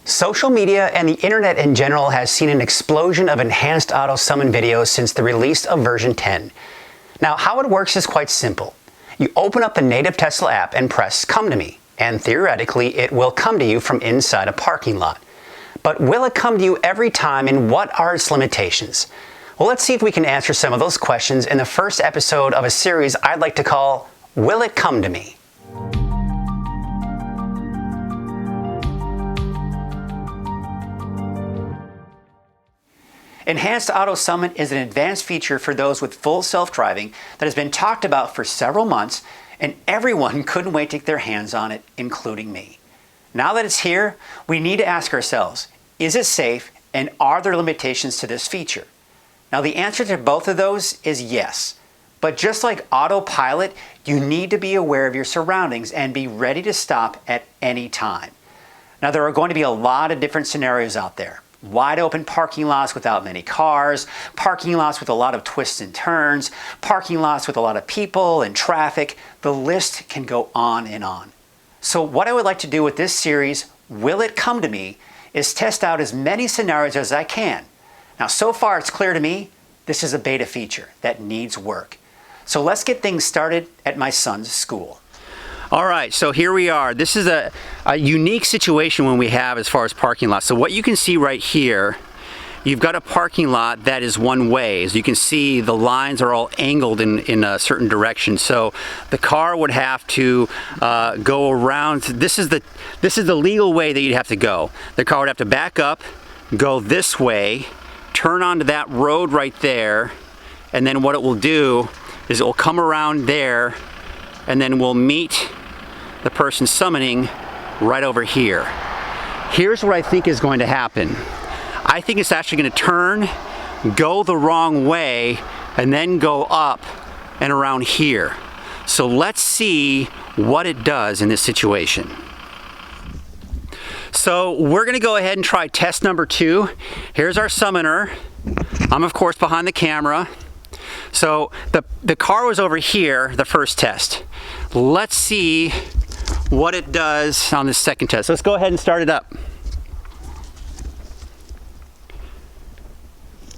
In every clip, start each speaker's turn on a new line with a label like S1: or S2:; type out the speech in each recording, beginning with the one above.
S1: Social media and the internet in general has seen an explosion of enhanced auto summon videos since the release of version 10. Now, how it works is quite simple. You open up the native Tesla app and press Come to Me, and theoretically it will come to you from inside a parking lot. But will it come to you every time, and what are its limitations? Well, let's see if we can answer some of those questions in the first episode of a series I'd like to call Will It Come to Me? Enhanced Auto Summon is an advanced feature for those with full self-driving that has been talked about for several months, and everyone couldn't wait to get their hands on it, including me. Now that it's here, we need to ask ourselves, is it safe, and are there limitations to this feature? Now the answer to both of those is yes. But just like autopilot, you need to be aware of your surroundings and be ready to stop at any time. Now there are going to be a lot of different scenarios out there. Wide open parking lots without many cars, parking lots with a lot of twists and turns, parking lots with a lot of people and traffic. The list can go on and on. So what I would like to do with this series, Will It Come to Me, is test out as many scenarios as I can. Now so far it's clear to me this is a beta feature that needs work. So let's get things started at my son's school. All right, so here we are. This is a unique situation when we have as far as parking lots. So what you can see right here, you've got a parking lot that is one way. As you can see, the lines are all angled in a certain direction. So the car would have to go around. This is the legal way that you'd have to go. The car would have to back up, go this way, turn onto that road right there, and then what it will do is it will come around there, and then we'll meet the person summoning right over here. Here's what I think is going to happen. I think it's actually going to turn, go the wrong way, and then go up and around here. So let's see what it does in this situation. So we're going to go ahead and try test number 2. Here's our summoner. I'm of course behind the camera. So the car was over here, the first test. Let's see what it does on this second test. Let's go ahead and start it up.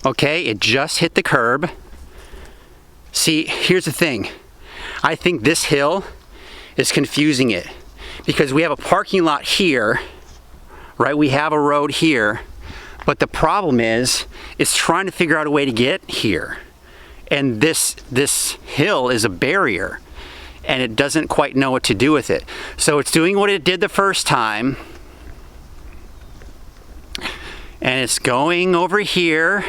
S1: Okay, it just hit the curb. See, here's the thing. I think this hill is confusing it because we have a parking lot here, right? We have a road here, but the problem is it's trying to figure out a way to get here. And this hill is a barrier, and it doesn't quite know what to do with it. So it's doing what it did the first time, and it's going over here.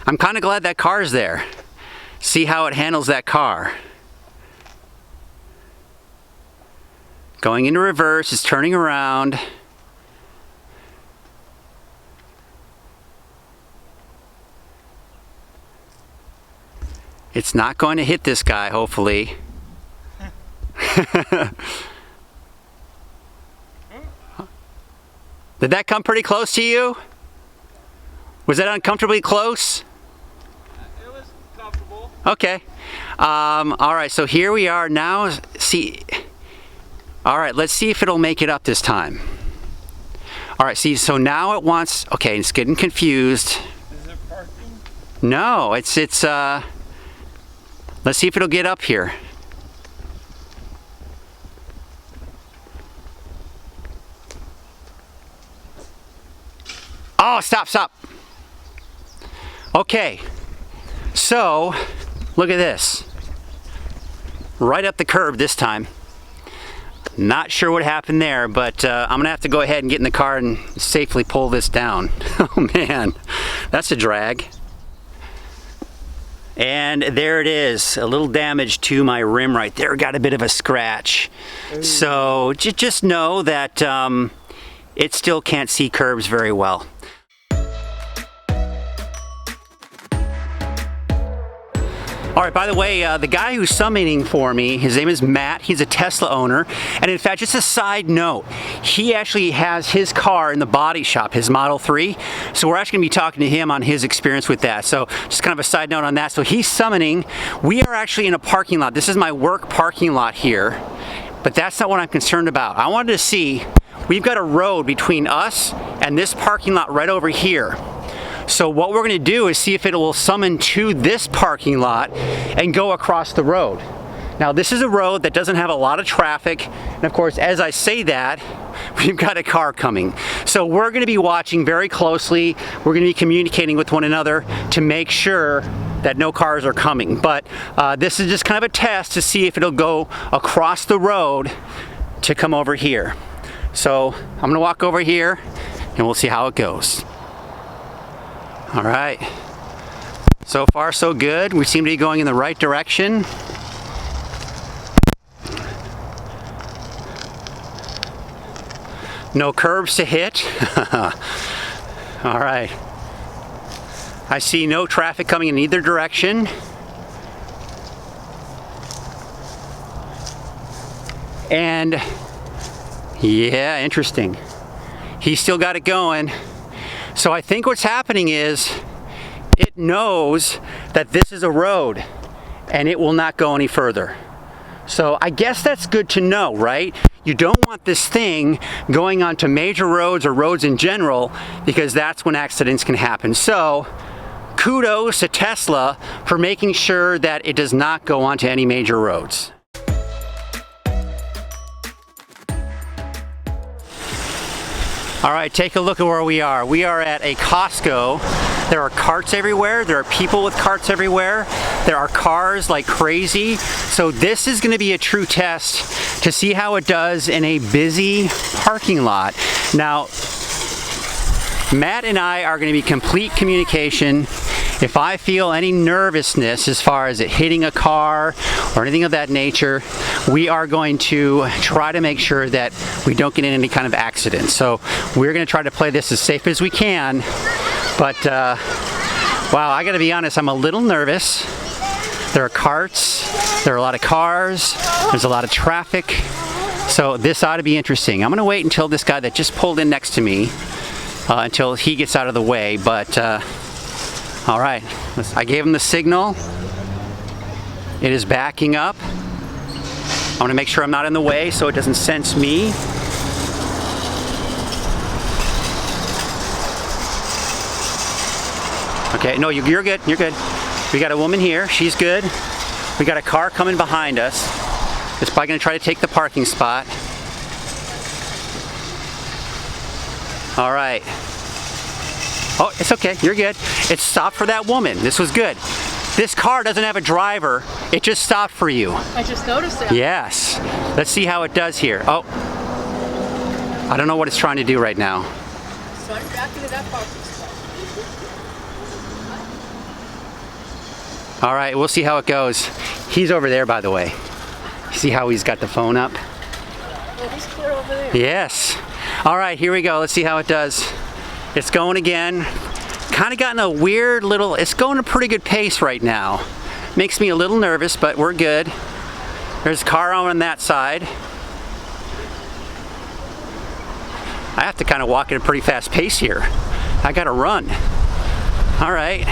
S1: I'm kind of glad that car's there. See how it handles that car. Going into reverse, it's turning around. It's not going to hit this guy, hopefully. Did that come pretty close to you? Was that uncomfortably close?
S2: It was comfortable.
S1: Okay. All right, so here we are now. See. All right, let's see if it'll make it up this time. All right, see, so now it wants, okay, it's getting confused.
S2: Is it parking?
S1: No, it's let's see if it'll get up here. Oh, stop. Okay, so look at this. Right up the curb this time. Not sure what happened there, but I'm gonna have to go ahead and get in the car and safely pull this down. Oh man, that's a drag. And there it is, a little damage to my rim right there. Got a bit of a scratch. So just know that it still can't see curbs very well. All right, by the way, the guy who's summoning for me, his name is Matt. He's a Tesla owner. And in fact, just a side note, he actually has his car in the body shop, his Model 3. So we're actually gonna be talking to him on his experience with that. So just kind of a side note on that. So he's summoning. We are actually in a parking lot. This is my work parking lot here. But that's not what I'm concerned about. I wanted to see, we've got a road between us and this parking lot right over here. So what we're going to do is see if it will summon to this parking lot and go across the road. Now this is a road that doesn't have a lot of traffic, and of course as I say that, we've got a car coming. So we're going to be watching very closely. We're going to be communicating with one another to make sure that no cars are coming. But this is just kind of a test to see if it'll go across the road to come over here. So I'm going to walk over here and we'll see how it goes. All right. So far so good. We seem to be going in the right direction. No curbs to hit. All right. I see no traffic coming in either direction. And yeah, interesting. He's still got it going. So I think what's happening is it knows that this is a road and it will not go any further. So I guess that's good to know, right? You don't want this thing going onto major roads or roads in general, because that's when accidents can happen. So kudos to Tesla for making sure that it does not go onto any major roads. All right, take a look at where we are. We are at a Costco. There are carts everywhere. There are people with carts everywhere. There are cars like crazy. So this is going to be a true test to see how it does in a busy parking lot. Now, Matt and I are going to be complete communication. If I feel any nervousness as far as it hitting a car or anything of that nature, we are going to try to make sure that we don't get in any kind of accident. So we're going to try to play this as safe as we can. But wow, I got to be honest, I'm a little nervous. There are carts, there are a lot of cars, there's a lot of traffic. So this ought to be interesting. I'm going to wait until this guy that just pulled in next to me, until he gets out of the way. But all right, I gave him the signal. It is backing up. I want to make sure I'm not in the way so it doesn't sense me. Okay, no, you're good, you're good. We got a woman here, she's good. We got a car coming behind us. It's probably going to try to take the parking spot. All right. Oh, it's okay, you're good. It stopped for that woman. This was good. This car doesn't have a driver. It just stopped for you.
S3: I just noticed that.
S1: Yes. Let's see how it does here. Oh. I don't know what it's trying to do right now.
S3: So I'm back into that parking spot.
S1: All right, we'll see how it goes. He's over there, by the way. See how he's got the phone up?
S3: Oh, he's clear over there.
S1: Yes. All right, here we go. Let's see how it does. It's going again. Kind of gotten a weird little, it's going a pretty good pace right now. Makes me a little nervous, but we're good. There's a car on that side. I have to kind of walk at a pretty fast pace here. I gotta run. All right,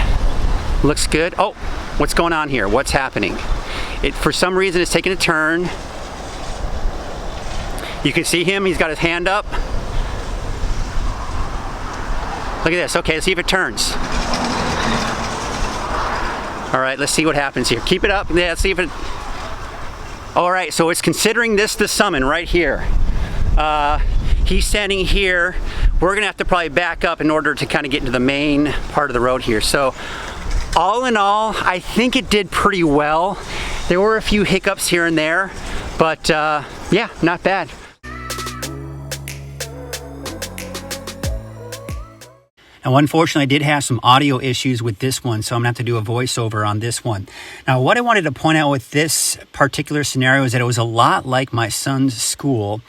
S1: looks good. Oh, what's going on here? What's happening? It, for some reason, it's taking a turn. You can see him, he's got his hand up. Look at this. Okay, let's see if it turns. All right, let's see what happens here. Keep it up. Yeah, let's see if it... All right, so it's considering this the summon right here. He's standing here. We're gonna have to probably back up in order to kind of get into the main part of the road here. So all in all, I think it did pretty well. There were a few hiccups here and there, but yeah, not bad. Now, unfortunately, I did have some audio issues with this one, so I'm going to have to do a voiceover on this one. Now, what I wanted to point out with this particular scenario is that it was a lot like my son's school,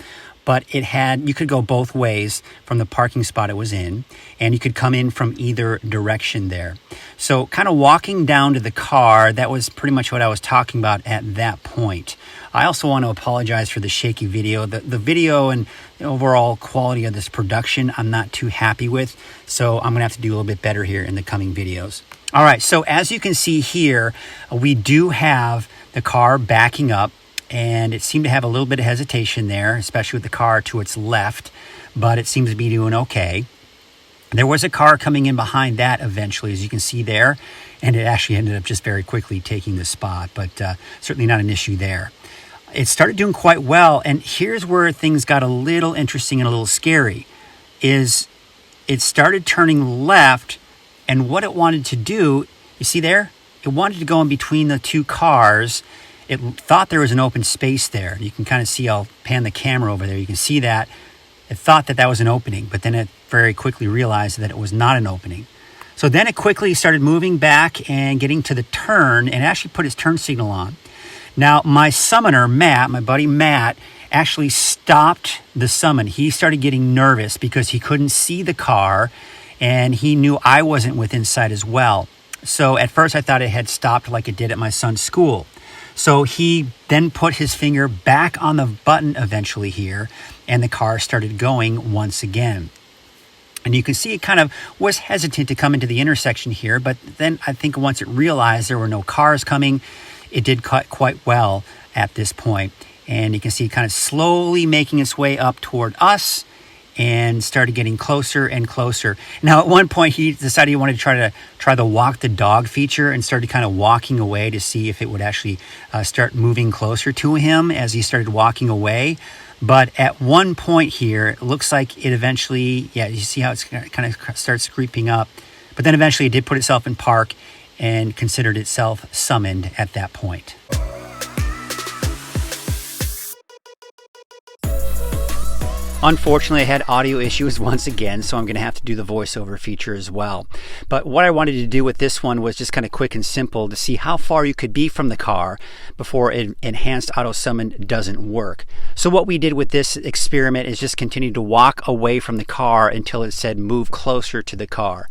S1: but it had, you could go both ways from the parking spot it was in, and you could come in from either direction there. So kind of walking down to the car, that was pretty much what I was talking about at that point. I also want to apologize for the shaky video. The video and the overall quality of this production, I'm not too happy with. So I'm going to have to do a little bit better here in the coming videos. All right, so as you can see here, we do have the car backing up. and it seemed to have a little bit of hesitation there, especially with the car to its left, but it seems to be doing okay. There was a car coming in behind that eventually, as you can see there, and it actually ended up just very quickly taking the spot, but certainly not an issue there. It started doing quite well, and here's where things got a little interesting and a little scary, is it started turning left, and what it wanted to do, you see there? It wanted to go in between the two cars. It thought there was an open space there. You can kind of see, I'll pan the camera over there, you can see that. It thought that that was an opening, but then it very quickly realized that it was not an opening. So then it quickly started moving back and getting to the turn and actually put its turn signal on. Now, my summoner, Matt, my buddy Matt, actually stopped the summon. He started getting nervous because he couldn't see the car and he knew I wasn't within sight as well. So at first I thought it had stopped like it did at my son's school. So he then put his finger back on the button eventually here, and the car started going once again. And you can see it kind of was hesitant to come into the intersection here, but then I think once it realized there were no cars coming, it did cut quite well at this point. And you can see it kind of slowly making its way up toward us and started getting closer and closer. Now, at one point, he decided he wanted to try the walk the dog feature and started kind of walking away to see if it would actually start moving closer to him as he started walking away. But at one point here, it looks like it eventually, yeah, you see how it's kind of starts creeping up. But then eventually it did put itself in park and considered itself summoned at that point. Unfortunately, I had audio issues once again, so I'm going to have to do the voiceover feature as well. But what I wanted to do with this one was just kind of quick and simple to see how far you could be from the car before enhanced auto summon doesn't work. So what we did with this experiment is just continue to walk away from the car until it said move closer to the car.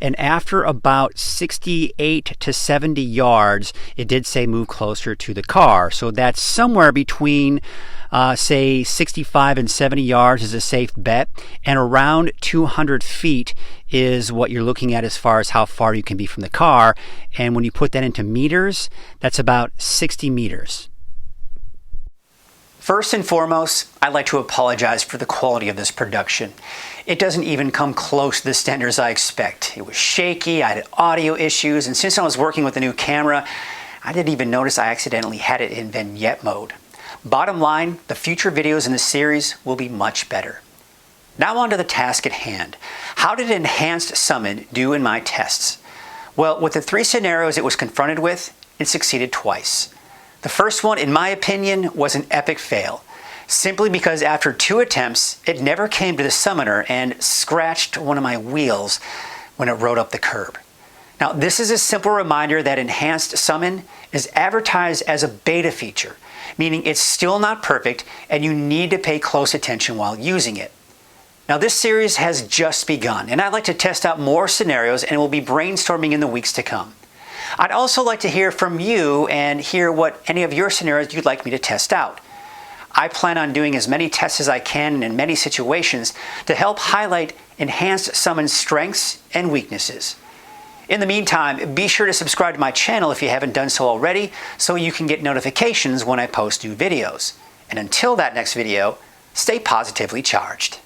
S1: And after about 68 to 70 yards, it did say move closer to the car. So that's somewhere between say 65 and 70 yards is a safe bet, and around 200 feet is what you're looking at as far as how far you can be from the car. And when you put that into meters, that's about 60 meters. First and foremost, I'd like to apologize for the quality of this production. It doesn't even come close to the standards I expect. It was shaky, I had audio issues, and since I was working with a new camera, I didn't even notice I accidentally had it in vignette mode. Bottom line, the future videos in this series will be much better. Now on to the task at hand. How did Enhanced Summon do in my tests? Well, with the 3 scenarios it was confronted with, it succeeded twice. The first one, in my opinion, was an epic fail, simply because after 2 attempts, it never came to the summoner and scratched one of my wheels when it rode up the curb. Now, this is a simple reminder that Enhanced Summon is advertised as a beta feature, meaning it's still not perfect and you need to pay close attention while using it. Now, this series has just begun, and I'd like to test out more scenarios and we'll be brainstorming in the weeks to come. I'd also like to hear from you and hear what any of your scenarios you'd like me to test out. I plan on doing as many tests as I can in many situations to help highlight Enhanced Summon's strengths and weaknesses. In the meantime, be sure to subscribe to my channel if you haven't done so already so you can get notifications when I post new videos. And until that next video, stay positively charged.